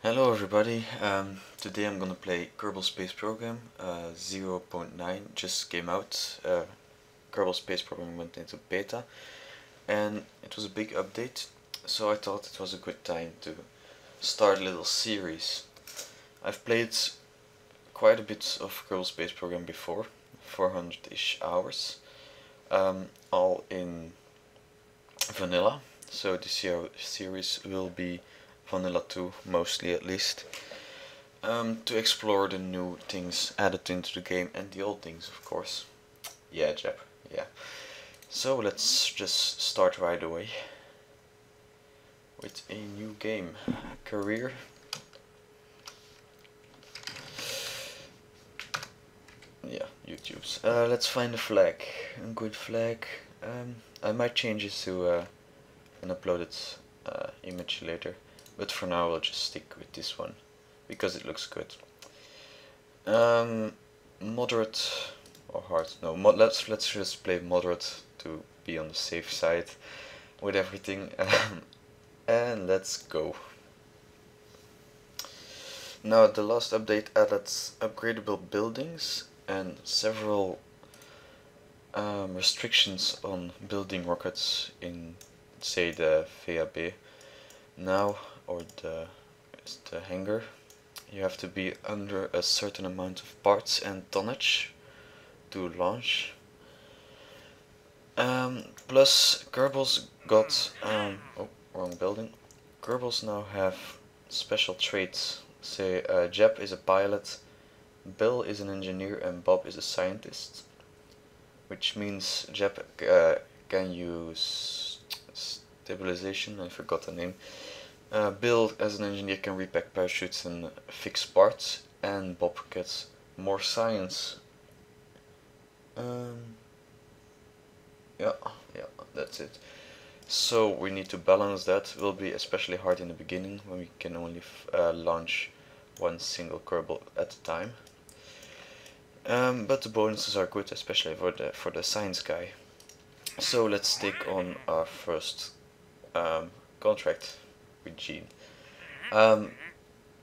Hello everybody, today I'm gonna play Kerbal Space Program 0.9 just came out. Kerbal Space Program went into beta and it was a big update, so I thought it was a good time to start a little series. I've played quite a bit of Kerbal Space Program before, 400-ish hours, all in vanilla, so this series will be vanilla 2, mostly at least, to explore the new things added into the game and the old things, of course. Yeah, Jep, yeah. So let's just start right away with a new game. Career. Yeah, YouTube's. Let's find a flag. A good flag. I might change it to an uploaded image later, but for now I'll just stick with this one because it looks good. Moderate or hard? No, let's just play moderate to be on the safe side with everything. And let's go. Now the last update added upgradable buildings and several restrictions on building rockets in, say, the VAB now, or the hangar. You have to be under a certain amount of parts and tonnage to launch. Plus Kerbals got oh, wrong building. Kerbals now have special traits. Say Jeb is a pilot, Bill is an engineer, and Bob is a scientist. Which means Jeb can use stabilization, I forgot the name. Bill, as an engineer, can repack parachutes and fix parts, and Bob gets more science. Yeah, that's it. So we need to balance that. It will be especially hard in the beginning when we can only launch one single Kerbal at a time. But the bonuses are good, especially for the science guy. So let's take on our first contract with Gene.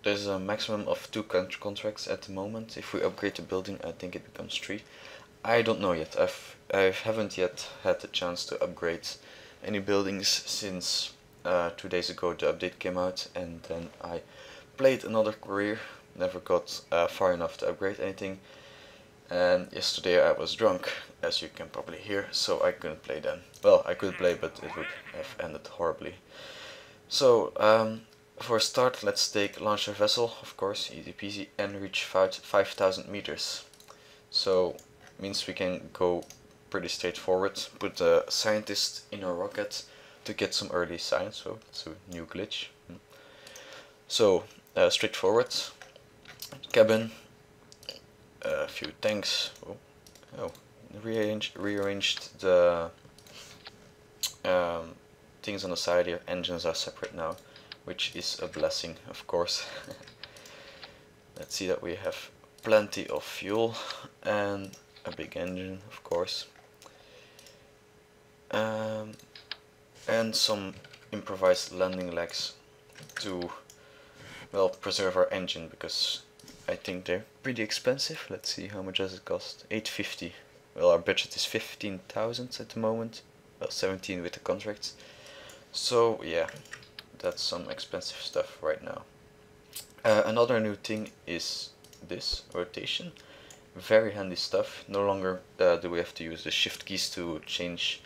There's a maximum of 2 contracts at the moment. If we upgrade the building, I think it becomes 3. I don't know yet. I haven't yet had the chance to upgrade any buildings since 2 days ago the update came out, and then I played another career. Never got far enough to upgrade anything. And yesterday I was drunk, as you can probably hear, so I couldn't play then. Well, I could play, but it would have ended horribly. So, for a start, let's take launcher vessel, of course, easy peasy, and reach 5,000 meters. So, means we can go pretty straightforward, put the scientist in a rocket to get some early science, so it's a new glitch. So, straightforward, cabin, a few tanks. Rearranged the things on the side here. Engines are separate now, which is a blessing, of course. Let's see that we have plenty of fuel and a big engine, of course, and some improvised landing legs to, well, preserve our engine, because I think they're pretty expensive. Let's see, how much does it cost? 850. Well, our budget is 15,000 at the moment. Well, 17 with the contracts. So yeah, that's some expensive stuff right now. Another new thing is this rotation. Very handy stuff. No longer do we have to use the shift keys to change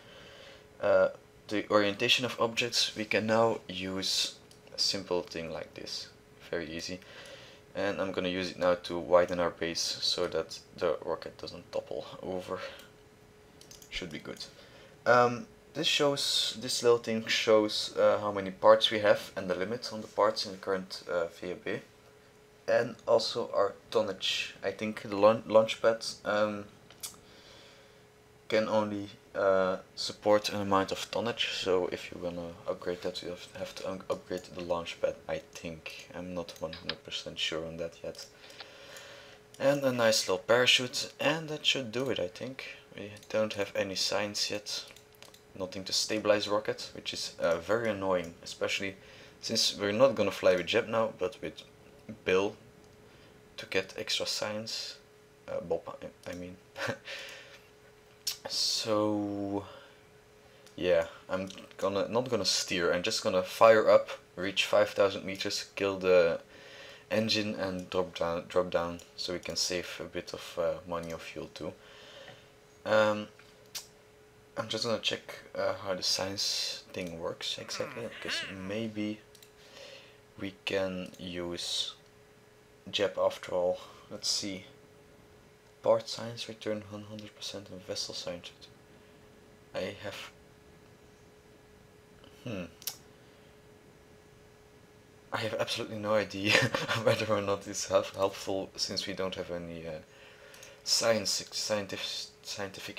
the orientation of objects. We can now use a simple thing like this. Very easy. And I'm gonna use it now to widen our base so that the rocket doesn't topple over. Should be good. This little thing shows how many parts we have and the limit on the parts in the current VAB. And also our tonnage. I think the launch pad can only support an amount of tonnage, so if you wanna upgrade that, you have to upgrade the launch pad, I think. I'm not 100% sure on that yet. And a nice little parachute, and that should do it, I think. We don't have any signs yet. Nothing to stabilize rocket, which is very annoying, especially Since we're not gonna fly with Jeb now, but with Bill to get extra science, Bob, I mean. So yeah, I'm not gonna steer. I'm just gonna fire up, reach 5,000 meters, kill the engine, and drop down, so we can save a bit of money on fuel too. I'm just gonna check how the science thing works exactly, because maybe we can use Jeb after all. Let's see. Part science return 100% and vessel science. I have. I have absolutely no idea whether or not it's helpful, since we don't have any scientific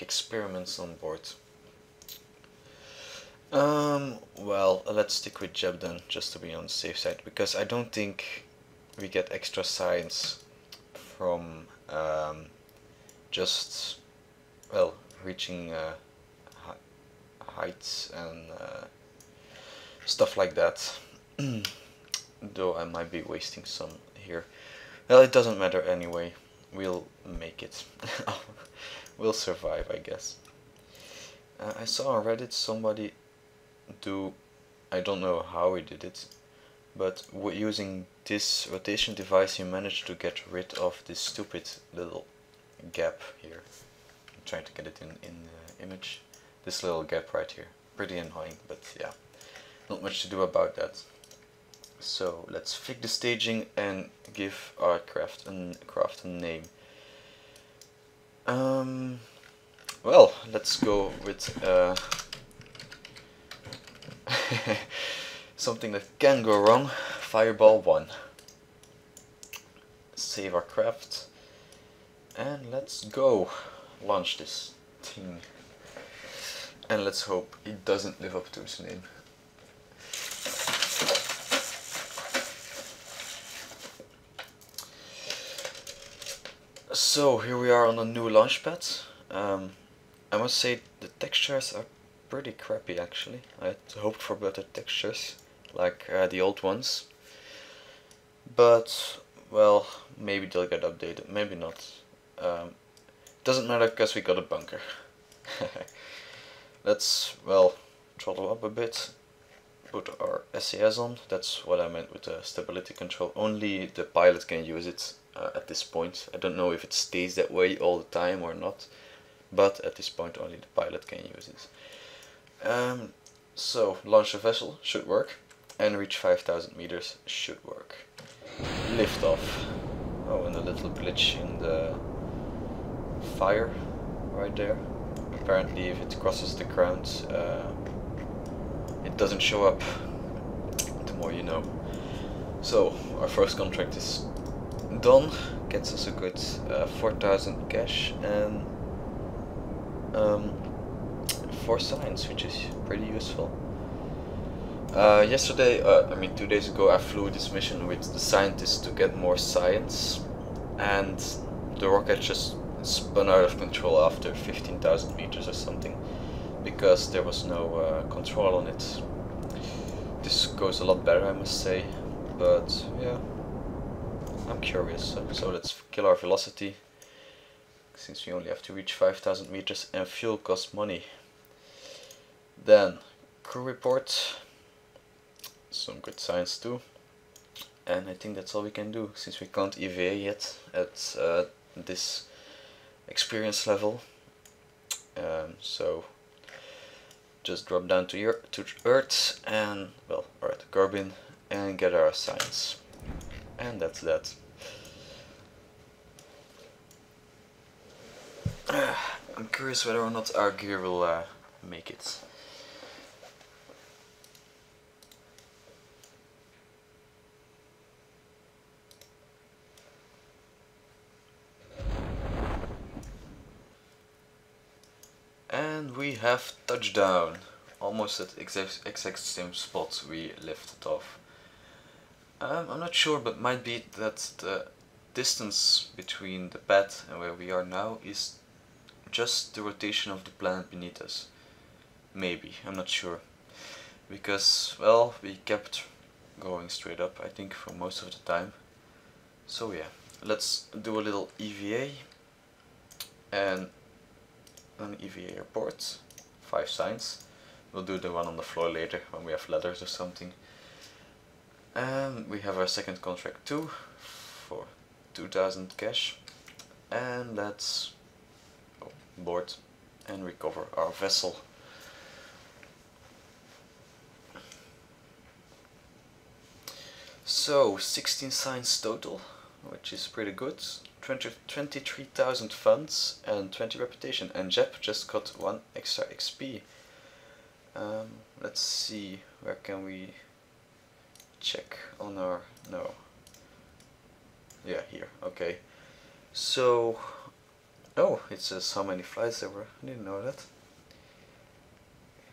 experiments on board. Well, let's stick with Jeb then, just to be on the safe side, because I don't think we get extra science from just, well, reaching heights and stuff like that. Though I might be wasting some here. Well, it doesn't matter anyway. We'll make it. We'll survive, I guess. I saw on Reddit somebody do, I don't know how he did it, but using this rotation device he managed to get rid of this stupid little gap here. I'm trying to get it in the image. This little gap right here. Pretty annoying, but yeah, not much to do about that. So let's fix the staging and give our craft a name. Well, let's go with something that can go wrong. Fireball 1. Save our craft and let's go launch this thing. And let's hope it doesn't live up to its name. So here we are on a new launch pad. I must say the textures are pretty crappy actually. I had hoped for better textures, like the old ones. But, well, maybe they'll get updated, maybe not. Doesn't matter because we got a bunker. Let's, well, throttle up a bit. Put our SAS on. That's what I meant with the stability control. Only the pilot can use it at this point. I don't know if it stays that way all the time or not, but at this point only the pilot can use it. So launch the vessel should work, and reach 5,000 meters should work. Lift off. Oh, and a little glitch in the fire right there. Apparently if it crosses the ground it doesn't show up. The more you know. So our first contract is done, gets us a good 4,000 cash and 4 science, which is pretty useful. Yesterday, I mean 2 days ago, I flew this mission with the scientists to get more science, and the rocket just spun out of control after 15,000 meters or something, because there was no control on it. This goes a lot better, I must say, but yeah, I'm curious. So let's kill our velocity, since we only have to reach 5,000 meters and fuel costs money. Then crew report, some good science too, and I think that's all we can do, since we can't EVA yet at this experience level. So just drop down to Earth and, well, alright, Kerbal, and get our science. And that's that. I'm curious whether or not our gear will make it. And we have touchdown, almost at exact same spot we lifted off. I'm not sure, but might be that the distance between the pad and where we are now is just the rotation of the planet beneath us. Maybe, I'm not sure. Because, well, we kept going straight up, I think, for most of the time. So yeah, let's do a little EVA and an EVA report, 5 signs. We'll do the one on the floor later when we have ladders or something. And we have our second contract too for 2000 cash. And let's board and recover our vessel. So 16 signs total, which is pretty good. 23,000 funds and 20 reputation, and Jep just got 1 extra XP. Let's see, where can we check on our, no, yeah, here, okay. So, oh, it says how many flights there were, I didn't know that.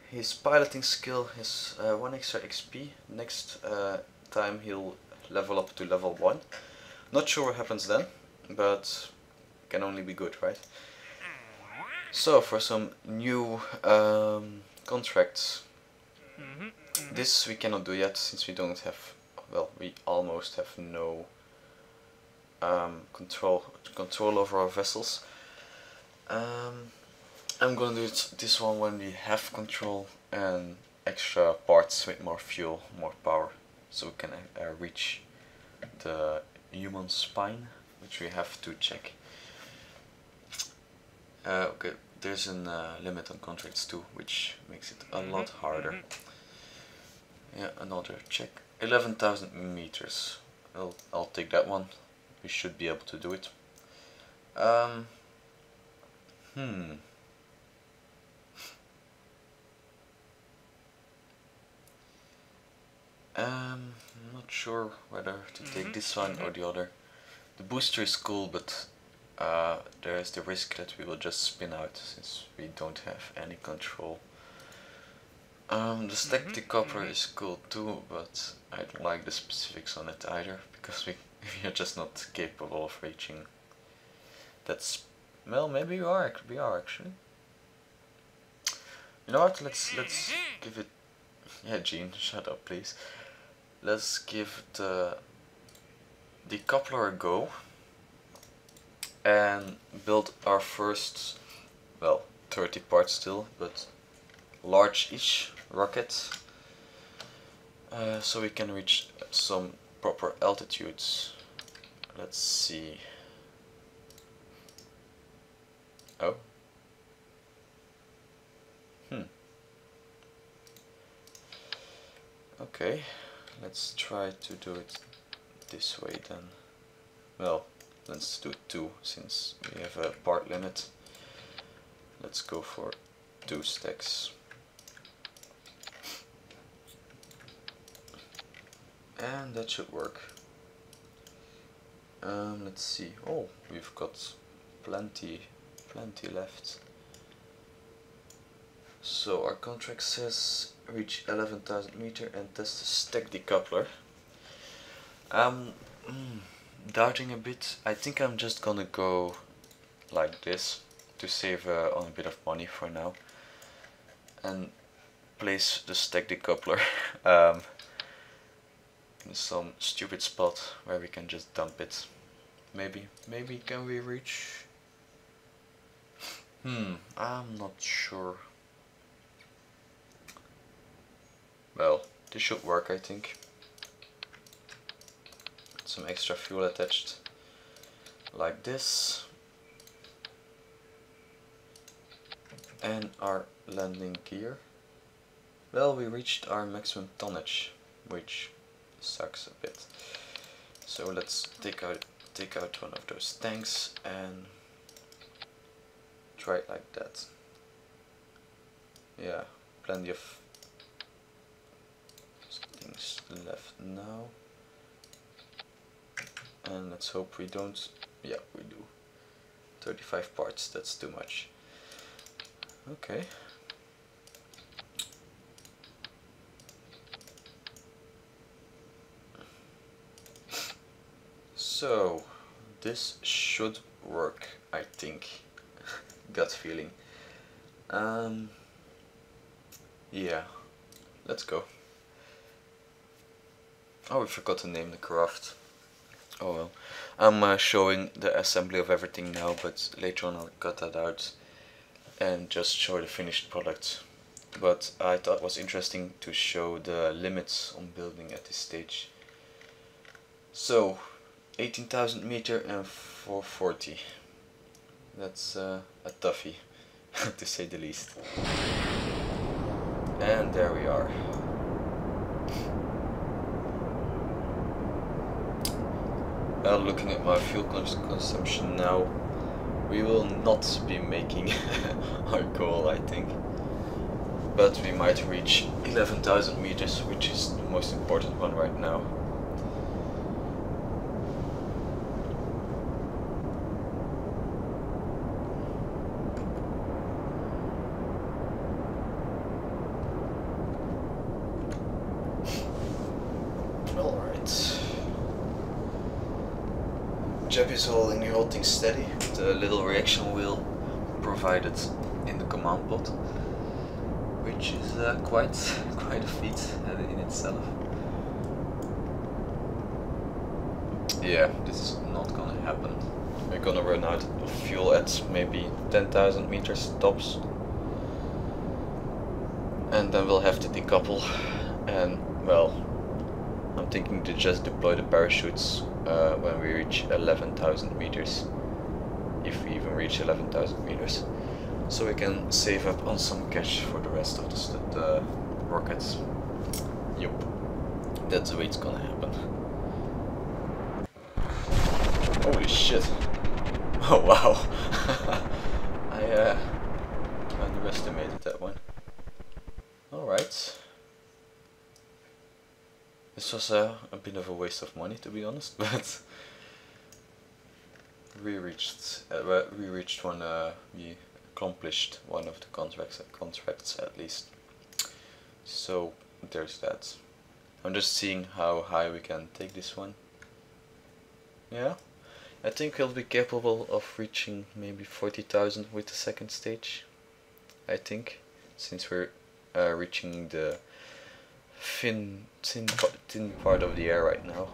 His piloting skill is 1 extra XP, next time he'll level up to level 1. Not sure what happens then, but can only be good, right? So for some new contracts, this we cannot do yet since we don't have, well, we almost have no control over our vessels. I'm gonna do this one when we have control and extra parts with more fuel, more power, so we can reach the human spine, which we have to check. Okay, there's a limit on contracts too, which makes it a lot harder. Yeah, another check. 11,000 meters. I'll take that one. We should be able to do it. I'm not sure whether to take this one or the other. The booster is cool, but there is the risk that we will just spin out since we don't have any control. The stack decoupler is cool too, but I don't like the specifics on it either, because we are just not capable of reaching that. Well, maybe we are actually. You know what? Let's give it. Yeah, Gene, shut up, please. Let's give the decoupler a go and build our first, well, 30 parts still, but large-ish rocket, so we can reach some proper altitudes. Let's see. Oh. Okay, let's try to do it this way then. Well, let's do 2 since we have a part limit. Let's go for 2 stacks. And that should work. Let's see. Oh, we've got plenty left. So our contract says reach 11,000 meter and test the stack decoupler. Doubting a bit. I think I'm just gonna go like this to save on a bit of money for now, and place the stack decoupler in some stupid spot where we can just dump it. Maybe can we reach? I'm not sure. Well, this should work, I think. Some extra fuel attached like this, and our landing gear. Well, we reached our maximum tonnage, which sucks a bit. So let's take out one of those tanks and try it like that. Yeah, plenty of things left now. And let's hope we don't. Yeah, we do. 35 parts, that's too much. Okay. So, this should work, I think. Gut feeling. Yeah, let's go. Oh, we forgot to name the craft. Oh well. I'm showing the assembly of everything now, but later on I'll cut that out and just show the finished product. But I thought it was interesting to show the limits on building at this stage. So, 18,000 meter and 440. That's a toughie, to say the least. And there we are. Looking at my fuel consumption now, we will not be making our goal, I think. But we might reach 11,000 meters, which is the most important one right now. Alright. Jeb is holding the whole thing steady with a little reaction wheel provided in the command pod, which is quite a feat in itself. Yeah, this is not gonna happen. We're gonna run out of fuel at maybe 10,000 meters tops, and then we'll have to decouple. And well, I'm thinking to just deploy the parachutes when we reach 11,000 meters, if we even reach 11,000 meters, so we can save up on some cash for the rest of the rockets. Yup, that's the way it's gonna happen. Holy shit! Oh wow! I underestimated that one. Alright. This was a bit of a waste of money, to be honest, but we reached one. We accomplished one of the contracts at least. So there's that. I'm just seeing how high we can take this one. Yeah, I think we'll be capable of reaching maybe 40,000 with the second stage. I think, since we're reaching the thin part of the air right now.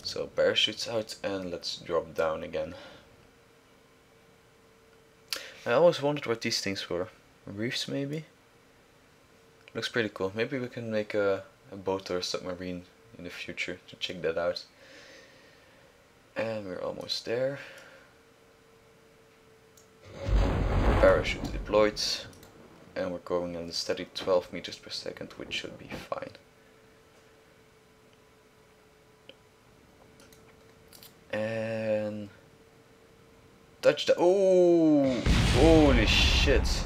So parachutes out and let's drop down again. I always wondered what these things were. Reefs maybe? Looks pretty cool. Maybe we can make a boat or a submarine in the future to check that out. And we're almost there. Parachute deployed. And we're going at a steady 12 meters per second, which should be fine. And touchdown! Oh, holy shit!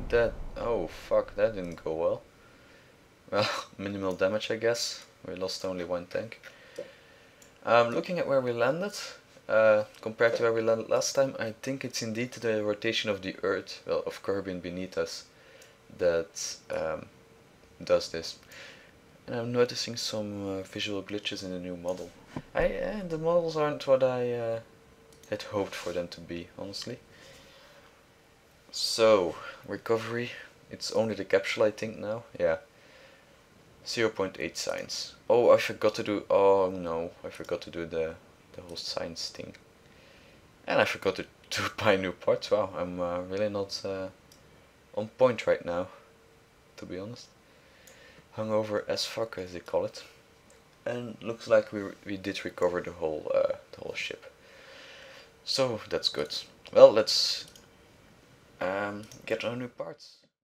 That, oh fuck, that didn't go well. Well, minimal damage, I guess. We lost only one tank. Looking at where we landed, compared to where we landed last time, I think it's indeed the rotation of the Earth, well, of Kerbal beneath us, that does this. And I'm noticing some visual glitches in the new model. The models aren't what I had hoped for them to be, honestly. So, recovery, it's only the capsule I think now, yeah. 0.8 signs. Oh, I forgot to do, oh no, I forgot to do the whole science thing. And I forgot to buy new parts. Wow, I'm really not on point right now, to be honest. Hungover as fuck, as they call it. And looks like we did recover the whole ship. So that's good. Well, let's get our new parts.